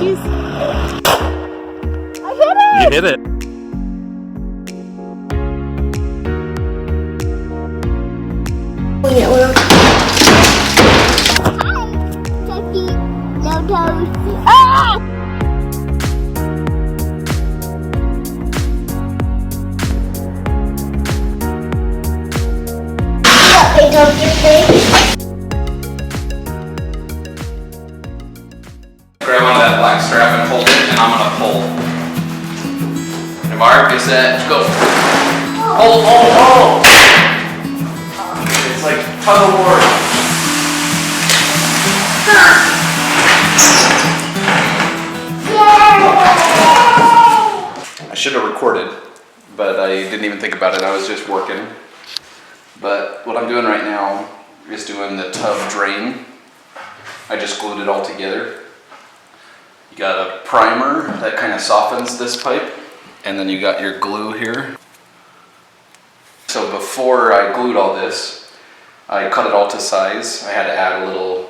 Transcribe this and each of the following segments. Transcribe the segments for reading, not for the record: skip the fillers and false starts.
you see it? I hit it! You hit it. Ah! Grab onto that black strap and hold it, and I'm gonna pull. And Mark, get set, go. Hold, hold, hold! It's like tug of war. I should have recorded, but I didn't even think about it. I was just working. But what I'm doing right now is doing the tub drain. I just glued it all together. You got a primer that kind of softens this pipe, and then you got your glue here. So before I glued all this, I cut it all to size. I had to add a little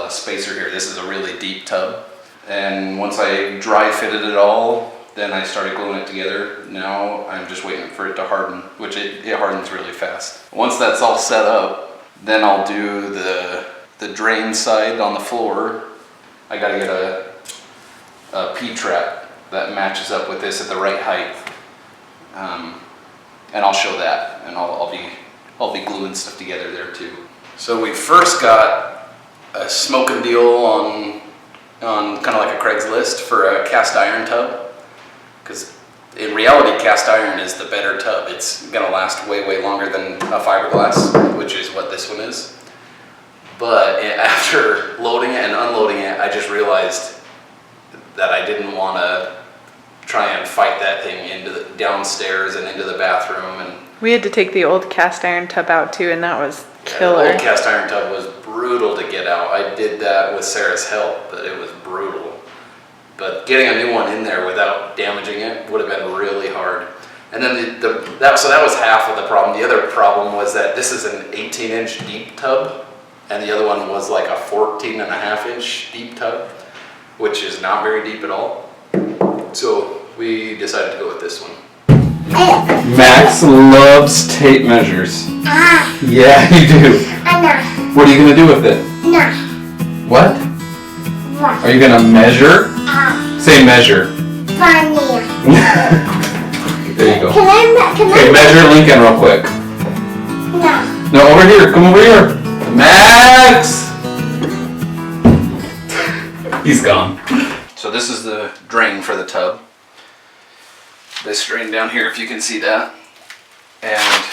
spacer here. This is a really deep tub. And once I dry fitted it all, then I started gluing it together. Now I'm just waiting for it to harden, which it hardens really fast. Once that's all set up, then I'll do the drain side on the floor. I gotta get a P-trap that matches up with this at the right height. And I'll show that, and I'll be gluing stuff together there too. So we first got a smoking deal on kind of like a Craigslist for a cast iron tub, because in reality cast iron is the better tub. It's gonna last way longer than a fiberglass, which is what this one is. But after loading it and unloading it, I just realized that I didn't want to try and fight that thing into the downstairs and into the bathroom. And we had to take the old cast iron tub out too, and that was killer. The old cast iron tub was brutal to get out. I did that with Sarah's help, but it was brutal. But getting a new one in there without damaging it would have been really hard. And then so that was half of the problem. The other problem was that this is an 18-inch deep tub, and the other one was like a 14.5-inch deep tub, which is not very deep at all. So we decided to go with this one. Max loves tape measures. Yeah, you do. What are you gonna do with it? What? Are you gonna measure? Say measure. There you go. Okay, measure Lincoln real quick. No, over here. Come over here. Max! He's gone. So this is the drain for the tub. This drain down here, if you can see that. And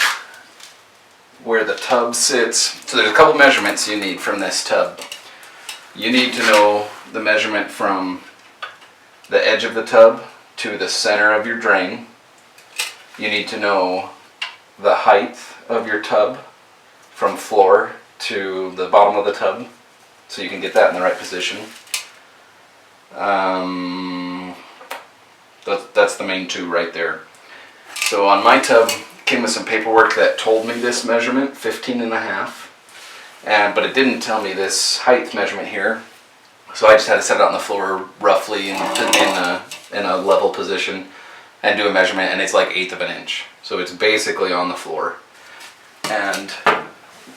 where the tub sits. So there's a couple measurements you need from this tub. You need to know the measurement from the edge of the tub to the center of your drain. You need to know the height of your tub from floor to the bottom of the tub, so you can get that in the right position. That's the main two right there. So on my tub, came with some paperwork that told me this measurement, 15.5, but it didn't tell me this height measurement here. So I just had to set it on the floor roughly in a level position and do a measurement, and it's like 1/8 of an inch. So it's basically on the floor. And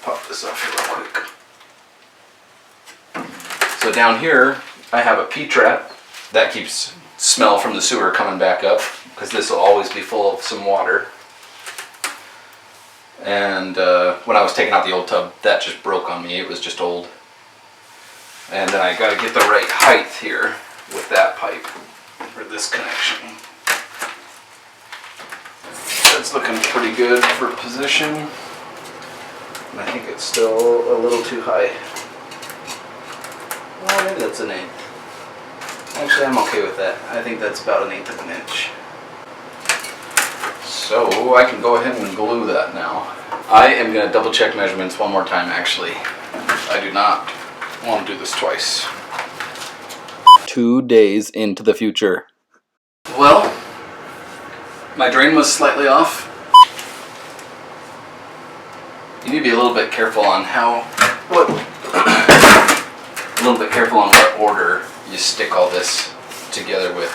pop this off here real quick. So down here, I have a P-trap that keeps smell from the sewer coming back up, because this will always be full of some water. And when I was taking out the old tub, that just broke on me. It was just old. And then I got to get the right height here with that pipe for this connection. That's looking pretty good for position. And I think it's still a little too high. Well, maybe that's an 1/8. Actually, I'm okay with that. I think that's about 1/8 of an inch. So I can go ahead and glue that now. I am going to double check measurements one more time actually. I do not want to do this twice. 2 days into the future. Well, my drain was slightly off. You need to be a little bit careful on what little bit careful on what order you stick all this together with,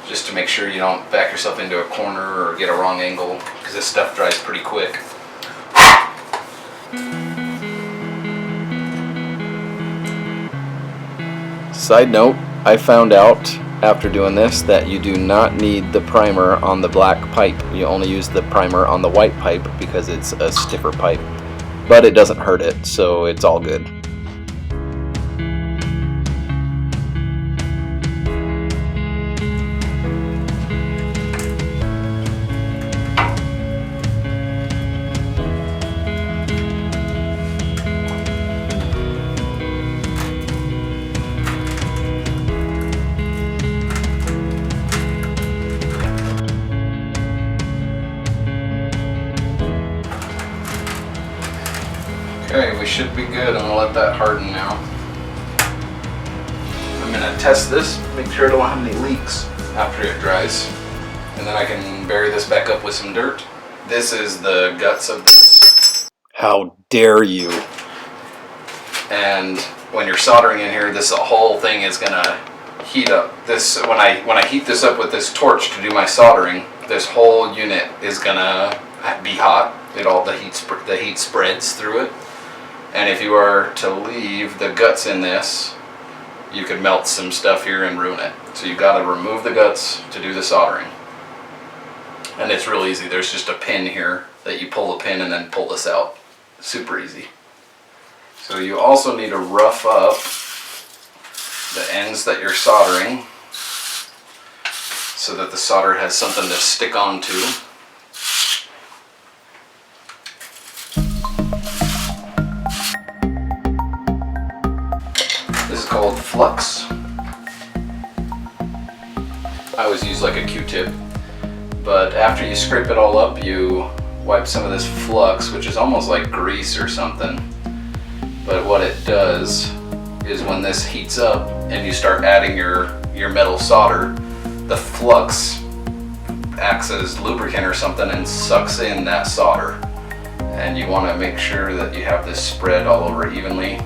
just to make sure you don't back yourself into a corner or get a wrong angle, because this stuff dries pretty quick. Side note, I found out after doing this that you do not need the primer on the black pipe. You only use the primer on the white pipe because it's a stiffer pipe. But it doesn't hurt it, so it's all good. Okay, we should be good. I'm gonna let that harden now. I'm gonna test this, make sure I don't have any leaks after it dries. And then I can bury this back up with some dirt. This is the guts of this. How dare you? And when you're soldering in here, this whole thing is gonna heat up. This when I heat this up with this torch to do my soldering, this whole unit is gonna be hot. The heat spreads through it. And if you are to leave the guts in this, you could melt some stuff here and ruin it. So you've got to remove the guts to do the soldering. And it's real easy. There's just a pin here that you pull the pin and then pull this out. Super easy. So you also need to rough up the ends that you're soldering so that the solder has something to stick onto. Called flux. I always use like a Q-tip, but after you scrape it all up, you wipe some of this flux, which is almost like grease or something. But what it does is when this heats up and you start adding your metal solder, the flux acts as lubricant or something and sucks in that solder. And you want to make sure that you have this spread all over evenly,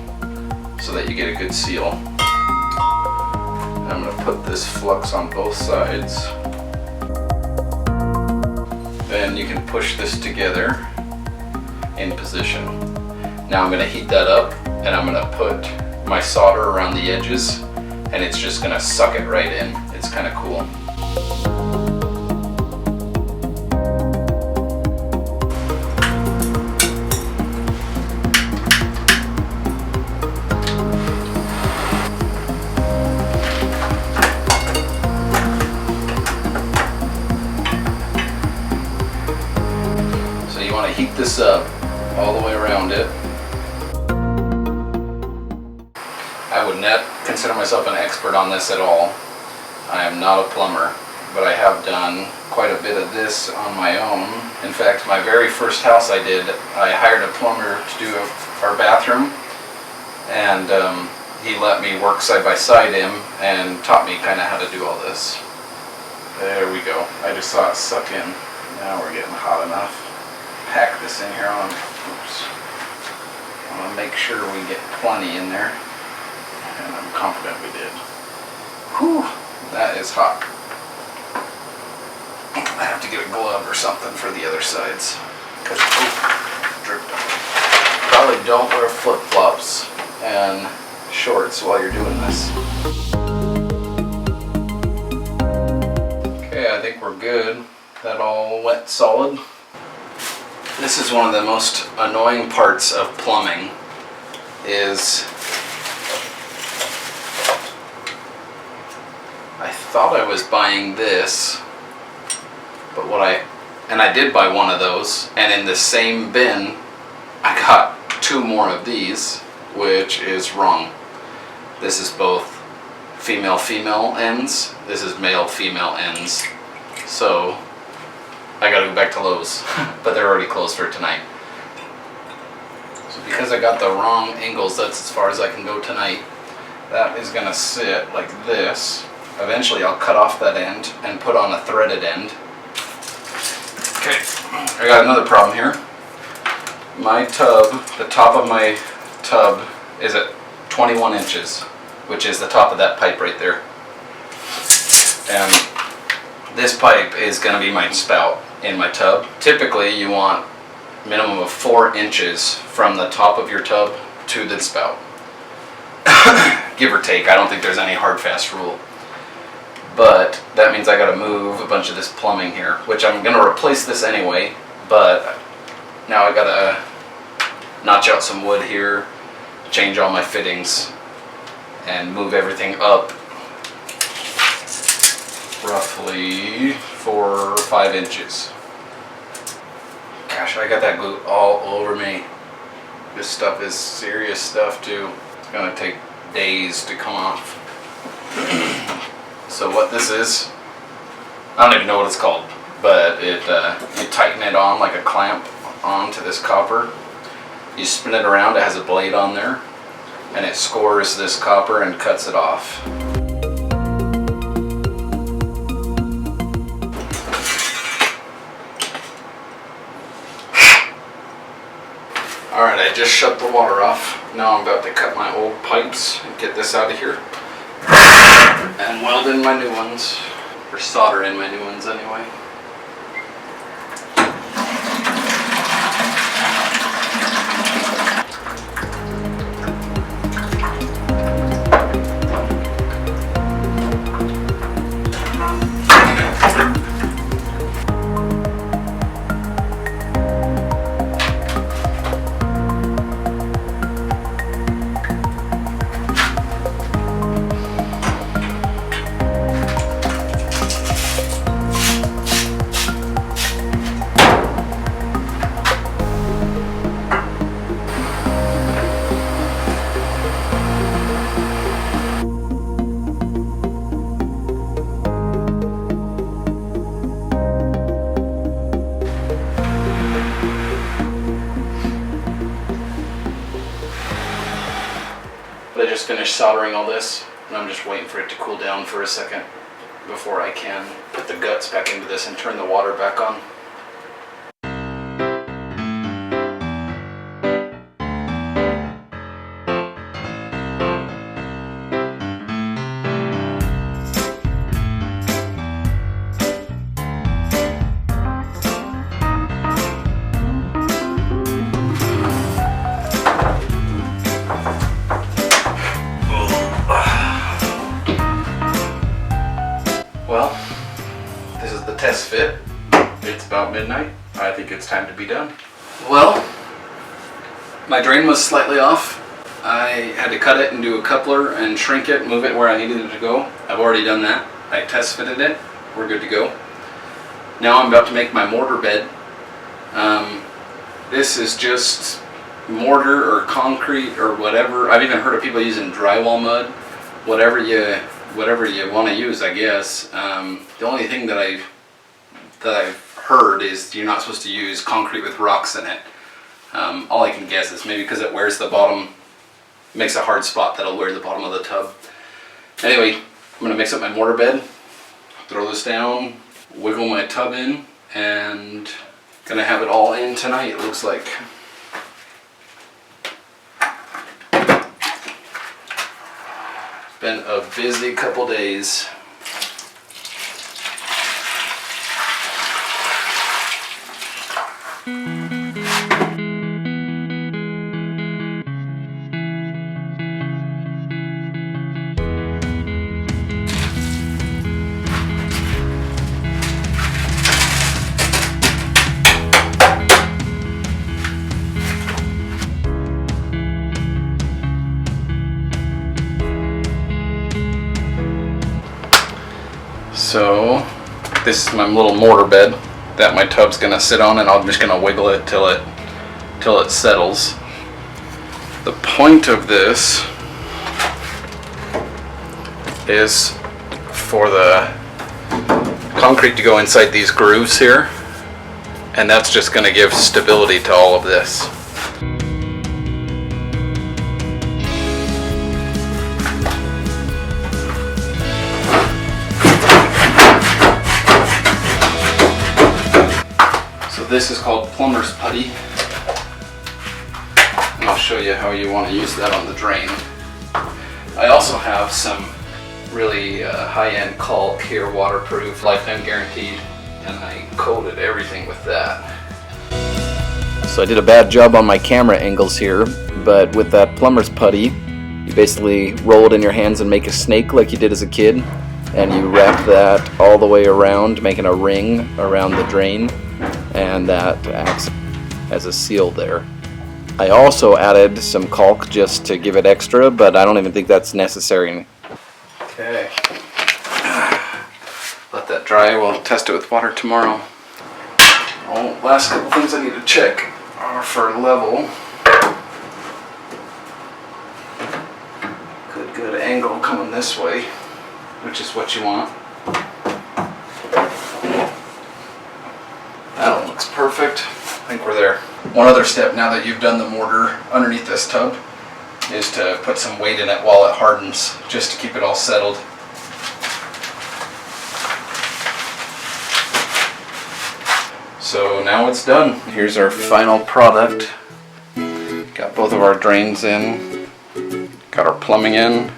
so that you get a good seal. I'm going to put this flux on both sides. Then you can push this together in position. Now I'm going to heat that up and I'm going to put my solder around the edges and it's just going to suck it right in. It's kind of cool. Heat this up all the way around it. I would not consider myself an expert on this at all. I am not a plumber, but I have done quite a bit of this on my own. In fact, my very first house I did, I hired a plumber to do our bathroom, and he let me work side by side him and taught me kind of how to do all this. There we go. I just saw it suck in. Now we're getting hot enough. Pack this in here on. Oops. I want to make sure we get plenty in there, and I'm confident we did. Whew, that is hot. I have to get a glove or something for the other sides, because dripped. Probably don't wear flip-flops and shorts while you're doing this. Okay, I think we're good. That all wet solid. This is one of the most annoying parts of plumbing, is I thought I was buying this, but I did buy one of those, and in the same bin I got 2 more of these, which is wrong. This is both female ends, this is male ends, so I gotta go back to Lowe's, but they're already closed for tonight. So because I got the wrong angles, that's as far as I can go tonight. That is gonna sit like this. Eventually I'll cut off that end and put on a threaded end. Okay, I got another problem here. My tub, the top of my tub is at 21 inches, which is the top of that pipe right there. And this pipe is going to be my spout in my tub. Typically you want minimum of 4 inches from the top of your tub to the spout. Give or take. I don't think there's any hard fast rule. But that means I gotta move a bunch of this plumbing here, which I'm gonna replace this anyway, but now I gotta notch out some wood here, change all my fittings, and move everything up roughly 4 or 5 inches. Gosh, I got that glue all over me. This stuff is serious stuff too. It's gonna take days to come off. So what this is, I don't even know what it's called, but you tighten it on like a clamp onto this copper. You spin it around, it has a blade on there, and it scores this copper and cuts it off. Alright, I just shut the water off. Now I'm about to cut my old pipes and get this out of here. And weld in my new ones, or solder in my new ones anyway. But I just finished soldering all this, and I'm just waiting for it to cool down for a second before I can put the guts back into this and turn the water back on. Well, this is the test fit. It's about midnight. I think it's time to be done. Well, my drain was slightly off. I had to cut it and do a coupler and shrink it, move it where I needed it to go. I've already done that. I test fitted it. We're good to go. Now I'm about to make my mortar bed. This is just mortar or concrete or whatever. I've even heard of people using drywall mud. Whatever you want to use, I guess. The only thing that I've heard is you're not supposed to use concrete with rocks in it. All I can guess is maybe because it wears the bottom, makes a hard spot that'll wear the bottom of the tub. Anyway, I'm gonna mix up my mortar bed, throw this down, wiggle my tub in, and gonna have it all in tonight, it looks like. Been a busy couple days. So this is my little mortar bed that my tub's gonna sit on, and I'm just gonna wiggle it till it settles. The point of this is for the concrete to go inside these grooves here, and that's just gonna give stability to all of this. This is called plumber's putty, and I'll show you how you want to use that on the drain. I also have some really high-end caulk here, waterproof, lifetime guaranteed, and I coated everything with that. So I did a bad job on my camera angles here, but with that plumber's putty, you basically roll it in your hands and make a snake like you did as a kid, and you wrap that all the way around, making a ring around the drain, and that acts as a seal there. I also added some caulk just to give it extra, but I don't even think that's necessary. Okay. Let that dry. We'll test it with water tomorrow. Oh, last couple things I need to check are for level. Good angle coming this way, which is what you want. That one looks perfect. I think we're there. One other step now that you've done the mortar underneath this tub is to put some weight in it while it hardens, just to keep it all settled. So now it's done. Here's our final product. Got both of our drains in, got our plumbing in,